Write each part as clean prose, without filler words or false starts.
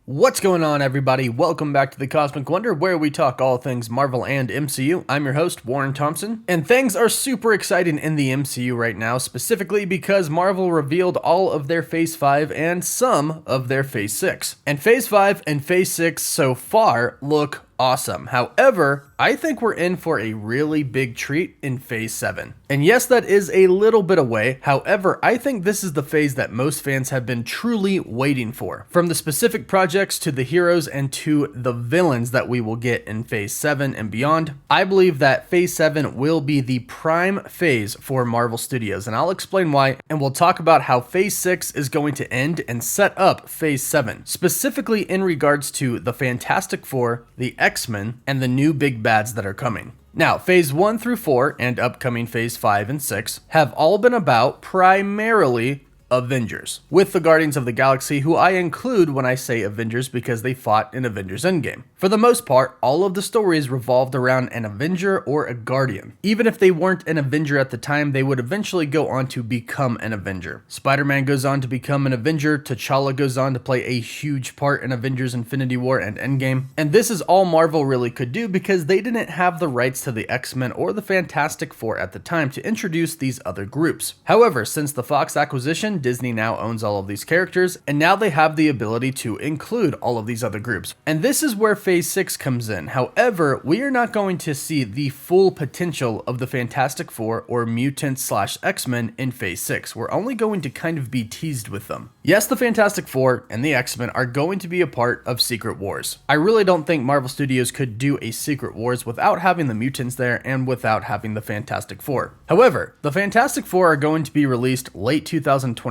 What's going on, everybody? Welcome back to the Cosmic Wonder, where we talk all things Marvel and MCU. I'm your host, Warren Thompson, and things are super exciting in the MCU right now, specifically because Marvel revealed all of their Phase 5 and some of their Phase 6. And Phase 5 and Phase 6 so far look awesome. However, I think we're in for a really big treat in Phase 7. And yes, that is a little bit away. However, I think this is the phase that most fans have been truly waiting for. From the specific projects to the heroes and to the villains that we will get in Phase 7 and beyond, I believe that Phase 7 will be the prime phase for Marvel Studios. And I'll explain why, and we'll talk about how Phase 6 is going to end and set up Phase 7, specifically in regards to the Fantastic Four, the X-Men, and the new big bads that are coming. Now, Phase 1 through 4 and upcoming Phase 5 and 6 have all been about primarily Avengers, with the Guardians of the Galaxy, who I include when I say Avengers because they fought in Avengers Endgame. For the most part, all of the stories revolved around an Avenger or a Guardian. Even if they weren't an Avenger at the time, they would eventually go on to become an Avenger. Spider-Man goes on to become an Avenger, T'Challa goes on to play a huge part in Avengers Infinity War and Endgame, and this is all Marvel really could do because they didn't have the rights to the X-Men or the Fantastic Four at the time to introduce these other groups. However, since the Fox acquisition, Disney now owns all of these characters, and now they have the ability to include all of these other groups. And this is where Phase 6 comes in. However, we are not going to see the full potential of the Fantastic Four or Mutants/X-Men in Phase 6. We're only going to kind of be teased with them. Yes, the Fantastic Four and the X-Men are going to be a part of Secret Wars. I really don't think Marvel Studios could do a Secret Wars without having the mutants there and without having the Fantastic Four. However, the Fantastic Four are going to be released late 2024,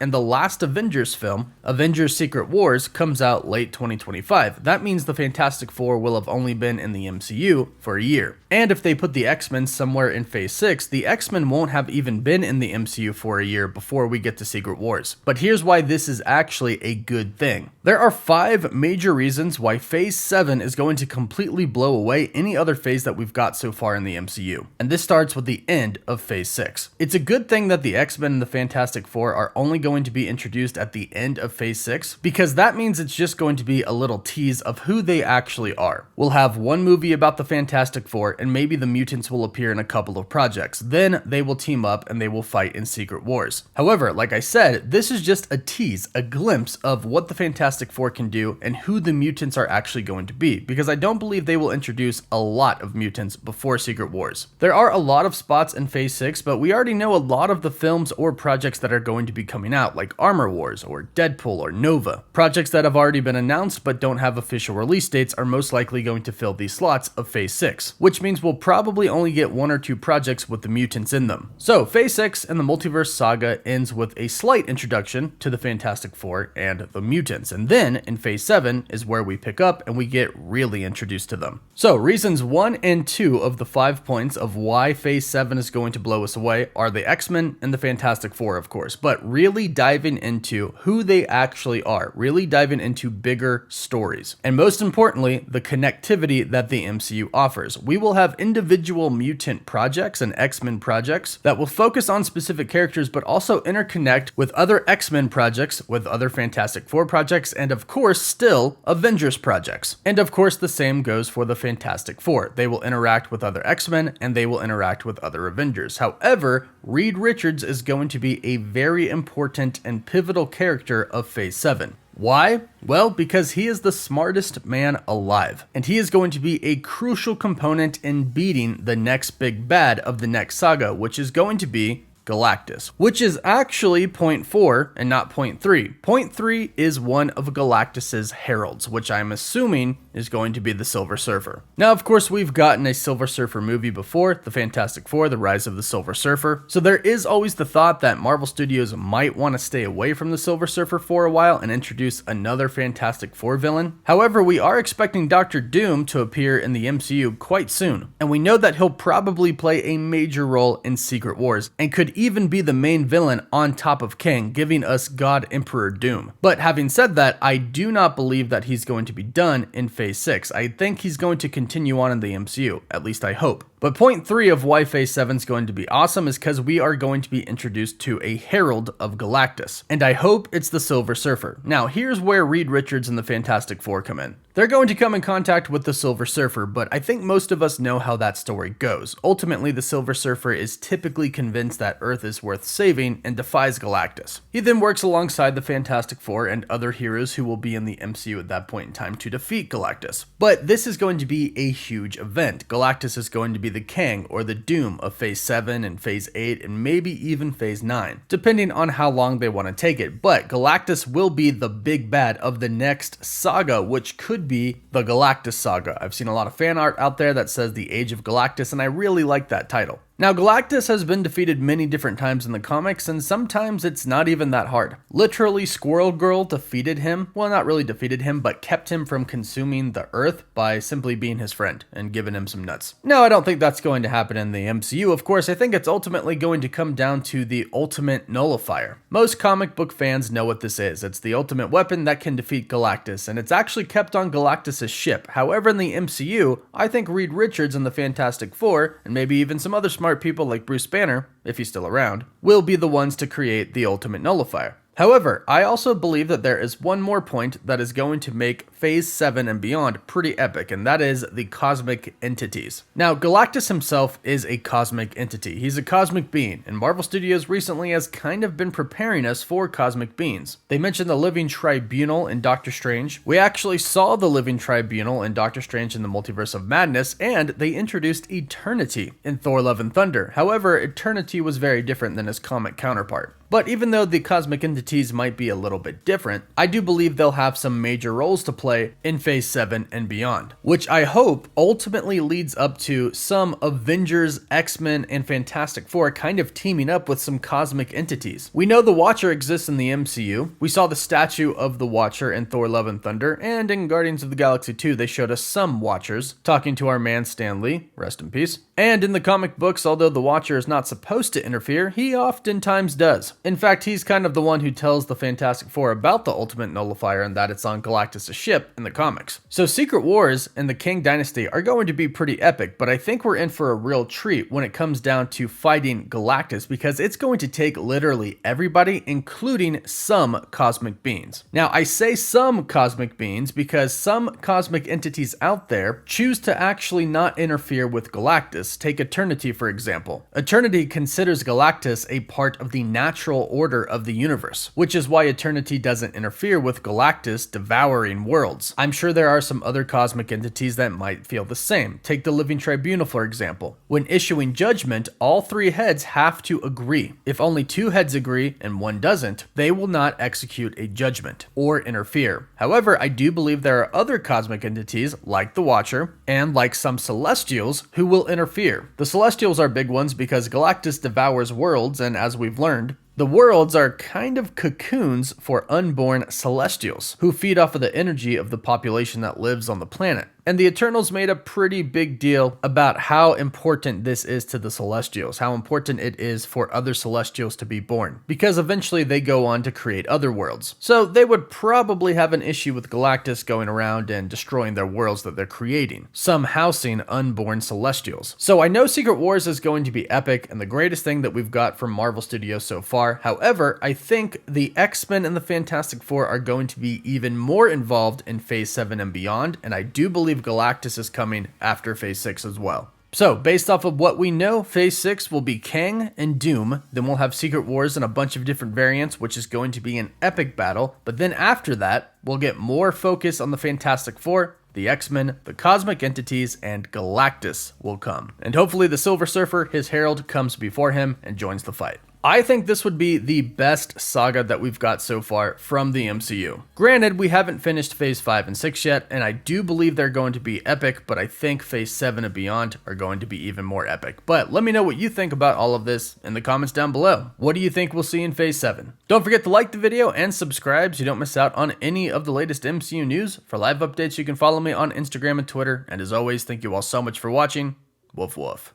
and the last Avengers film, Avengers Secret Wars, comes out late 2025. That means the Fantastic Four will have only been in the MCU for a year. And if they put the X-Men somewhere in Phase 6, the X-Men won't have even been in the MCU for a year before we get to Secret Wars. But here's why this is actually a good thing. There are 5 major reasons why Phase 7 is going to completely blow away any other phase that we've got so far in the MCU. And this starts with the end of Phase 6. It's a good thing that the X-Men and the Fantastic Four are only going to be introduced at the end of Phase 6, because that means it's just going to be a little tease of who they actually are. We'll have one movie about the Fantastic Four, and maybe the mutants will appear in a couple of projects. Then they will team up and they will fight in Secret Wars. However, like I said, this is just a tease, a glimpse of what the Fantastic Four can do and who the mutants are actually going to be, because I don't believe they will introduce a lot of mutants before Secret Wars. There are a lot of spots in Phase 6, but we already know a lot of the films or projects that are going to be coming out, like Armor Wars or Deadpool or Nova. Projects that have already been announced but don't have official release dates are most likely going to fill these slots of Phase 6, which means we'll probably only get 1 or 2 projects with the mutants in them. So Phase 6 and the Multiverse Saga ends with a slight introduction to the Fantastic Four and the mutants, and then in Phase 7 is where we pick up and we get really introduced to them. So reasons 1 and 2 of the 5 points of why Phase 7 is going to blow us away are the X-Men and the Fantastic Four, of course, but really diving into who they actually are, really diving into bigger stories, and most importantly, the connectivity that the MCU offers. We will have individual mutant projects and X-Men projects that will focus on specific characters, but also interconnect with other X-Men projects, with other Fantastic Four projects, and of course, still Avengers projects. And of course, the same goes for the Fantastic Four. They will interact with other X-Men, and they will interact with other Avengers. However, Reed Richards is going to be a very important and pivotal character of Phase 7. Why? Well, because he is the smartest man alive, and he is going to be a crucial component in beating the next big bad of the next saga, which is going to be Galactus, which is actually point 4 and not point 3. Point 3 is one of Galactus's heralds, which I'm assuming is going to be the Silver Surfer. Now, of course, we've gotten a Silver Surfer movie before, The Fantastic Four, The Rise of the Silver Surfer, so there is always the thought that Marvel Studios might want to stay away from the Silver Surfer for a while and introduce another Fantastic Four villain. However, we are expecting Dr. Doom to appear in the MCU quite soon, and we know that he'll probably play a major role in Secret Wars, and could even be the main villain on top of Kang, giving us God Emperor Doom. But having said that, I do not believe that he's going to be done in Phase 6. I think he's going to continue on in the MCU, at least I hope. But point 3 of why Phase 7 is going to be awesome is because we are going to be introduced to a Herald of Galactus, and I hope it's the Silver Surfer. Now, here's where Reed Richards and the Fantastic Four come in. They're going to come in contact with the Silver Surfer, but I think most of us know how that story goes. Ultimately, the Silver Surfer is typically convinced that Earth is worth saving and defies Galactus. He then works alongside the Fantastic Four and other heroes who will be in the MCU at that point in time to defeat Galactus. But this is going to be a huge event. Galactus is going to be the Kang or the Doom of Phase 7 and Phase 8 and maybe even Phase 9, depending on how long they want to take it. But Galactus will be the big bad of the next saga, which could be the Galactus Saga. I've seen a lot of fan art out there that says the Age of Galactus, and I really like that title. Now, Galactus has been defeated many different times in the comics, and sometimes it's not even that hard. Literally, Squirrel Girl defeated him, well, not really defeated him, but kept him from consuming the Earth by simply being his friend and giving him some nuts. No, I don't think that's going to happen in the MCU, of course. I think it's ultimately going to come down to the Ultimate Nullifier. Most comic book fans know what this is. It's the ultimate weapon that can defeat Galactus, and it's actually kept on Galactus' ship. However, in the MCU, I think Reed Richards and the Fantastic Four, and maybe even some other smart people like Bruce Banner, if he's still around, will be the ones to create the Ultimate Nullifier. However, I also believe that there is one more point that is going to make Phase 7 and beyond pretty epic, and that is the cosmic entities. Now, Galactus himself is a cosmic entity. He's a cosmic being, and Marvel Studios recently has kind of been preparing us for cosmic beings. They mentioned the Living Tribunal in Doctor Strange. We actually saw the Living Tribunal in Doctor Strange in the Multiverse of Madness, and they introduced Eternity in Thor: Love and Thunder. However, Eternity was very different than his comic counterpart. But even though the cosmic entities might be a little bit different, I do believe they'll have some major roles to play in Phase 7 and beyond, which I hope ultimately leads up to some Avengers, X-Men, and Fantastic Four kind of teaming up with some cosmic entities. We know the Watcher exists in the MCU. We saw the statue of the Watcher in Thor: Love and Thunder, and in Guardians of the Galaxy 2, they showed us some Watchers talking to our man Stan Lee, rest in peace. And in the comic books, although the Watcher is not supposed to interfere, he oftentimes does. In fact, he's kind of the one who tells the Fantastic Four about the Ultimate Nullifier and that it's on Galactus' ship in the comics. So Secret Wars and the Kang Dynasty are going to be pretty epic, but I think we're in for a real treat when it comes down to fighting Galactus, because it's going to take literally everybody, including some cosmic beings. Now, I say some cosmic beings because some cosmic entities out there choose to actually not interfere with Galactus. Take Eternity, for example. Eternity considers Galactus a part of the natural order of the universe, which is why Eternity doesn't interfere with Galactus devouring worlds. I'm sure there are some other cosmic entities that might feel the same. Take the Living Tribunal, for example. When issuing judgment, all 3 heads have to agree. If only 2 heads agree and 1 doesn't, they will not execute a judgment or interfere. However, I do believe there are other cosmic entities, like the Watcher, and like some Celestials, who will interfere. The Celestials are big ones because Galactus devours worlds, and as we've learned, the worlds are kind of cocoons for unborn Celestials, who feed off of the energy of the population that lives on the planet. And the Eternals made a pretty big deal about how important this is to the Celestials, how important it is for other Celestials to be born, because eventually they go on to create other worlds. So they would probably have an issue with Galactus going around and destroying their worlds that they're creating, some housing unborn Celestials. So I know Secret Wars is going to be epic and the greatest thing that we've got from Marvel Studios so far. However, I think the X-Men and the Fantastic Four are going to be even more involved in Phase 7 and beyond, and I do believe Galactus is coming after Phase 6 as well. So, based off of what we know, Phase 6 will be Kang and Doom, then we'll have Secret Wars and a bunch of different variants, which is going to be an epic battle, but then after that, we'll get more focus on the Fantastic Four, the X-Men, the cosmic entities, and Galactus will come. And hopefully the Silver Surfer, his herald, comes before him and joins the fight. I think this would be the best saga that we've got so far from the MCU. Granted, we haven't finished Phase 5 and 6 yet, and I do believe they're going to be epic, but I think Phase 7 and beyond are going to be even more epic. But let me know what you think about all of this in the comments down below. What do you think we'll see in Phase 7? Don't forget to like the video and subscribe so you don't miss out on any of the latest MCU news. For live updates, you can follow me on Instagram and Twitter. And as always, thank you all so much for watching. Woof woof.